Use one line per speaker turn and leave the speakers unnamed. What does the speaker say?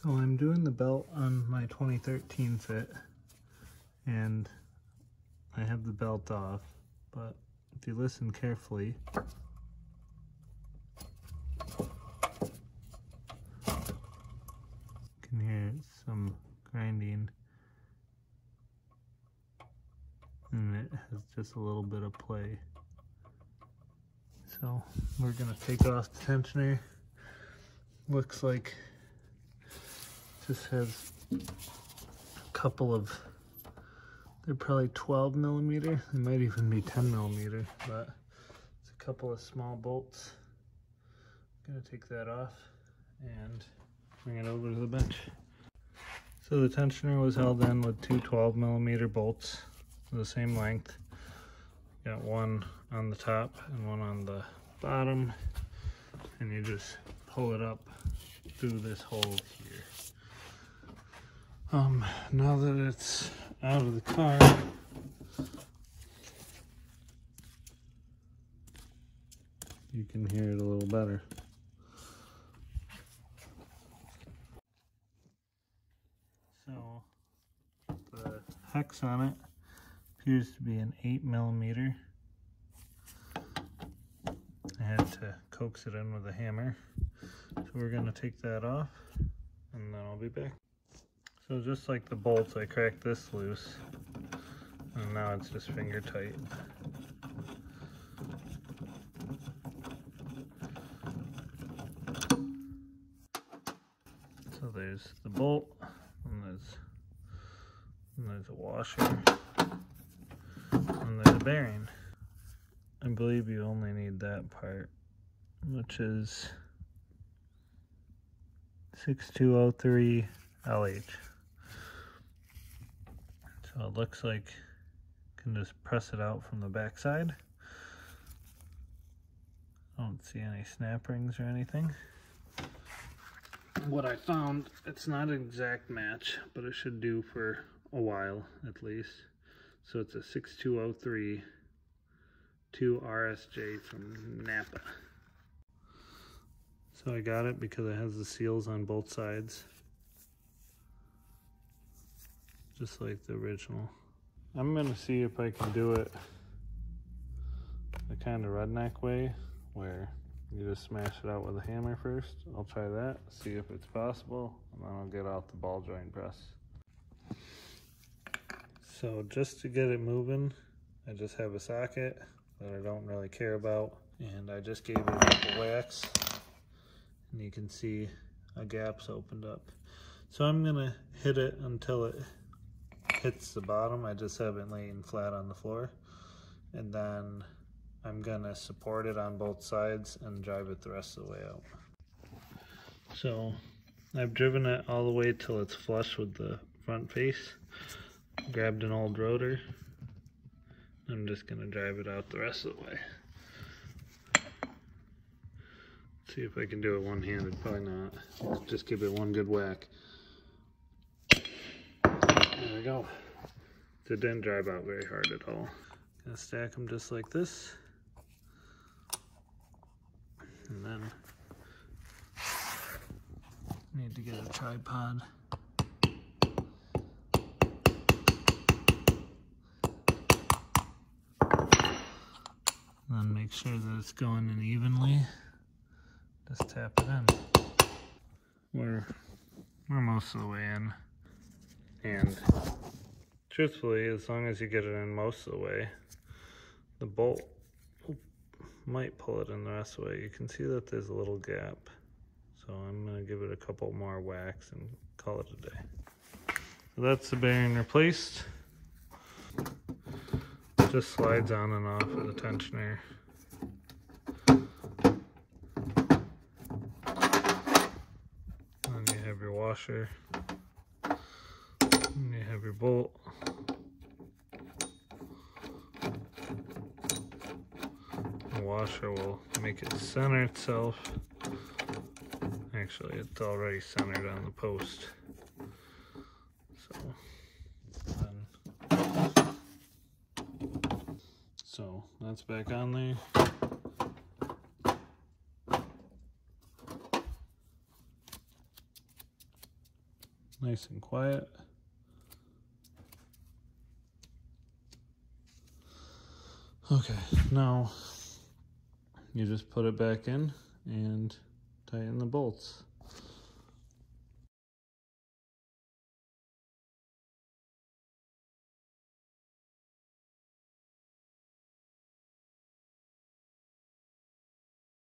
So I'm doing the belt on my 2013 fit, and I have the belt off, but if you listen carefully, you can hear some grinding, and it has just a little bit of play. So we're gonna take off the tensioner. Looks like just has a couple of, they're probably 12 millimeter, they might even be 10 millimeter, but it's a couple of small bolts. I'm gonna take that off and bring it over to the bench. So the tensioner was held in with two 12 millimeter bolts, the same length. Got one on the top and one on the bottom, and you just pull it up through this hole here. Now that it's out of the car, you can hear it a little better. So the hex on it appears to be an 8 millimeter. I had to coax it in with a hammer. So we're going to take that off and then I'll be back. So just like the bolts, I cracked this loose and now it's just finger tight. So there's the bolt and there's a washer and there's a bearing. I believe you only need that part, which is 6203 LH. So it looks like you can just press it out from the back side. I don't see any snap rings or anything. What I found, it's not an exact match, but it should do for a while at least. So it's a 6203 2 RSJ from Napa. So I got it because it has the seals on both sides, just like the original. I'm gonna see if I can do it the kind of redneck way, where you just smash it out with a hammer first. I'll try that, see if it's possible, and then I'll get out the ball joint press. So just to get it moving, I just have a socket that I don't really care about, and I just gave it a couple whacks, and you can see a gap's opened up. So I'm gonna hit it until it hits the bottom. I just have it laying flat on the floor, and then I'm gonna support it on both sides and drive it the rest of the way out. So I've driven it all the way till it's flush with the front face. Grabbed an old rotor. I'm just gonna drive it out the rest of the way. See if I can do it one-handed. Probably not. Just give it one good whack. There we go. It didn't drive out very hard at all. Gonna stack them just like this. And then need to get a tripod. And then make sure that it's going in evenly. Just tap it in. We're most of the way in. And truthfully, as long as you get it in most of the way, the bolt might pull it in the rest of the way. You can see that there's a little gap. So I'm gonna give it a couple more whacks and call it a day. So that's the bearing replaced. Just slides on and off of the tensioner. Then you have your washer. And you have your bolt. The washer will make it center itself. Actually, it's already centered on the post. So that's back on there. Nice and quiet. Okay, now you just put it back in and tighten the bolts.